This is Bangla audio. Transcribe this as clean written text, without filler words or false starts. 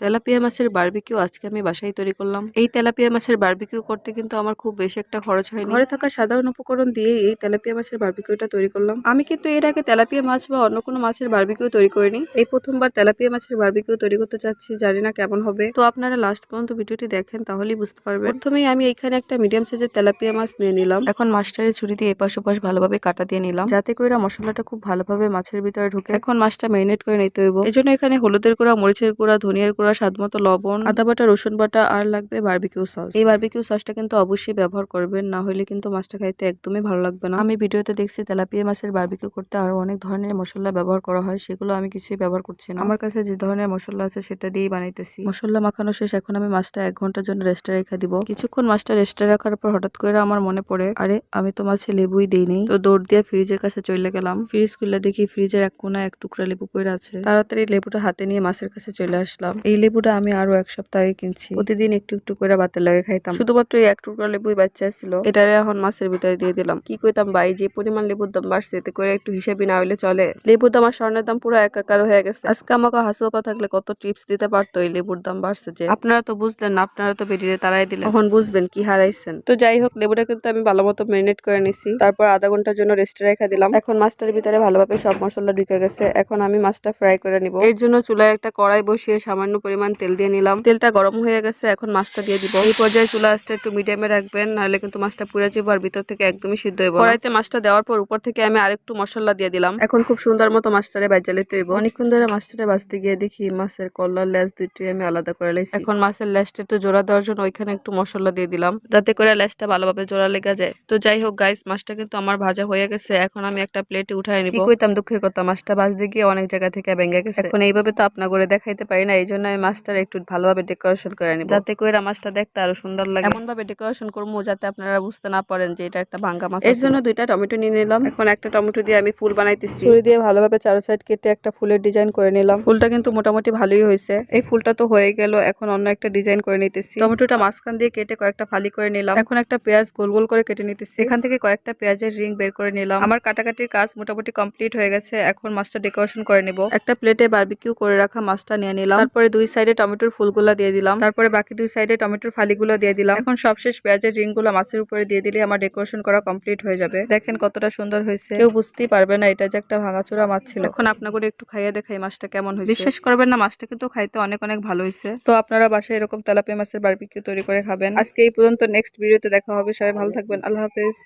তেলাপিয়া মাছের বারবিকিউ আজকে আমি বাসায় তৈরি করলাম। এই তেলাপিয়া মাছের বারবিকিউ করতে কিন্তু আমার খুব বেশি একটা খরচ হয়নি। ঘরে থাকা সাধারণ উপকরণ দিয়ে এই তেলাপিয়া মাছের বারবিকিউটা তৈরি করলাম। আমি কিন্তু এর আগে তেলাপিয়া মাছ বা অন্য কোনো মাছের বারবিকিউ তৈরি করিনি। এই প্রথমবার তেলাপিয়া মাছের বারবিকিউ তৈরি করতে চাচ্ছি, জানি না কেমন হবে। তো আপনারা লাস্ট পর্যন্ত ভিডিওটি দেখেন, তাহলেই বুঝতে পারবেন। প্রথমেই আমি এখানে একটা মিডিয়াম সাইজের তেলাপিয়া মাছ নিয়ে নিলাম। এখন মাছটারে ছুরি দিয়ে এপাশ ওপাশ ভালোভাবে কাটা দিয়ে নিলাম, যাতে করে মশলাটা খুব ভালোভাবে মাছের ভিতরে ঢুকে। এখন মাছটা ম্যারিনেট করে নিতে হইব। এই জন্য এখানে হলুদের গুঁড়া, মরিচের গুঁড়া, ধনিয়ার গুঁড়া, স্বাদমতো লবণ, আদা বাটা, রসুন বাটা আর লাগবে বারবিকিউ সস। এই বারবিকিউ সসটা কিন্তু অবশ্যই ব্যবহার করবেন, না হলে কিন্তু মাছটা খাইতে একদমই ভালো লাগবে না। আমি ভিডিওতে দেখছি তেলাপিয়া মাছের বারবিকিউ করতে আরো অনেক ধরনের মশলা ব্যবহার করা হয়, সেগুলো আমি কিছুই ব্যবহার করছি না। আমার কাছে যে ধরনের মশলা আছে সেটা দিয়েই বানাইতেছি। মশলা মাখানো শেষ, এখন আমি মাছটা 1 ঘন্টার জন্য রেস্টে রেখে দিব। কিছুক্ষণ মাছটা রেস্টে রাখার পর হঠাৎ করে আমার মনে পড়ে, আরে আমি তো মাছে লেবুই দিইনি। তো দৌড় দিয়ে ফ্রিজের কাছে চলে গেলাম। ফ্রিজ খুলে দেখি ফ্রিজের এক কোনায় 1 টুকরা লেবু পড়ে আছে। তাড়াতাড়ি লেবুটা হাতে নিয়ে মাছের কাছে চলে আসলাম। এই লেবুটা আমি আরো 1 সপ্তাহ আগে কিনছি। প্রতিদিন একটু একটু করে ভাতের লাগে খাইতাম। শুধুমাত্র এই 1 টুকরা লেবুই বাচ্চা ছিল। এটারে এখন মাছের ভিতরে দিয়ে দিলাম। কি কইতাম ভাই, যে পরিমাণ লেবুর দাম বাড়ছে, এতে করে একটু হিসাবই না হইলে চলে। লেবুর দাম আর স্বর্ণের দাম পুরো একাকার হয়ে গেছে। আজকে আমাকে হাসুপা থাকলে কত টিপস দিতে পারতো এই লেবুর দাম বাড়ছে যে। আপনারা তো বুঝলেন না, আপনারা তো বেরিয়ে তারাই দিলেন, এখন বুঝবেন কি হারাইছেন। তো যাই হোক, লেবুটা কিন্তু আমি ভালো মতো ম্যারিনেট করে নিছি। তারপর আধা ঘন্টার জন্য রেস্টে রেখে দিলাম। এখন মাছটার ভিতরে ভালোভাবে সব মশলা ঢুকে গেছে। এখন আমি মাছটা ফ্রাই করে নিব। এর জন্য চুলায় একটা কড়াই বসিয়ে সামান্য পরিমাণ তেল দিয়ে নিলাম। তেলটা গরম হয়ে গেছে, এখন মাছটা দিয়ে দিব। এই পর্যায়ে চুলা আঁচটা একটু মিডিয়ামে রাখবেন, নাহলে কিন্তু মাছটা পুড়ে যাবে আর ভিতর থেকে একদমই সিদ্ধ হইব না। কড়াইতে মাছটা দেওয়ার পর উপর থেকে আমি আরেকটু মশলা দিয়ে দিলাম। এখন খুব সুন্দর মতো মাছটারে ভাজা লইতে হইব। অনেকক্ষণ ধরে মাছটারে ভাজতে গিয়ে দেখি মাছের কল্লার লেজ দুইটি আমি আলাদা করে লাইছি। এখন মাছের লেজটা একটু জোড়া দেওয়ার জন্য ওইখানে একটু মশলা দিয়ে দিলাম, যাতে করে লেজটা ভালোভাবে জোড়া লেগে যায়। তো যাই হোক গাইস, মাছটা কিন্তু আমার ভাজা হয়ে গেছে। এখন আমি একটা প্লেটে উঠাই নিব। কি কইতাম, দুঃখের কথা, মাছটা ভাজতে গিয়ে অনেক জায়গা থেকে ভেঙে গেছে। এখন এইভাবে তো আপনার করে দেখাইতে পারি না, এই জন্য আমি মাছটার একটু ভালোভাবে ডেকোরেশন করে নিব, যাতে করে মাছটা দেখতে আরো সুন্দর লাগে। এমন ভাবে ডেকোরেশন করবো যাতে আপনারা বুঝতে না পারেন যে এটা একটা ভাঙ্গা মাছ। এর জন্য 2টা টমেটো নিয়ে নিলাম। এখন একটা টমেটো দিয়ে আমি ফুল বানাইতেছি। ছুরি দিয়ে ভালোভাবে চারো সাইড কেটে একটা ফুলের ডিজাইন করে নিলাম। ফুলটা কিন্তু মোটামুটি ভালোই হয়েছে। এই ফুলটা তো হয়ে গেল, এখন অন্য একটা ডিজাইন করে নিতেছি। টমেটোটা মাঝখান দিয়ে কেটে কয়েকটা ফালি করে নিলাম। এখন একটা পেঁয়াজ গোল গোল করে কেটে নিতেছি। এখান থেকে কয়েকটা পেঁয়াজের রিং বের করে নিলাম। আমার কাটাকাটির কাজ মোটামুটি কমপ্লিট হয়ে গেছে। এখন মাছটা ডেকোরেশন করে নিব। একটা প্লেটে বারবিকিউ করে রাখা মাছটা নিয়ে নিলাম। তারপরে 2 সাইডে টমেটোর ফুলগুলা দিয়ে দিলাম। তারপরে বাকি 2 সাইডে টমেটোর ফালিগুলো দিয়ে দিলাম। এখন সবশেষ পেঁয়াজের রিংগুলো মাছের উপরে দিয়ে দিলে আমার ডেকোরেশন করা কমপ্লিট হয়ে যাবে। দেখেন কতটা সুন্দর হয়েছে, কেউ বুঝতেই পারবে না এটা যে একটা ভাঙাচোরা মাছ ছিল। এখন আপনাদের একটু খাইয়ে দেখাই মাছটা কেমন হয়েছে। বিশ্বাস করবেন না, মাছটা কিন্তু খাইতে অনেক অনেক ভালো হয়েছে। তো আপনারা বাসায় এরকম তেলাপিয়া মাছের বারবিকিউ তৈরি করে খাবেন। আজকে এই পর্যন্ত, নেক্সট ভিডিওতে দেখা হবে। সবাই ভালো থাকবেন, আল্লাহ হাফেজ।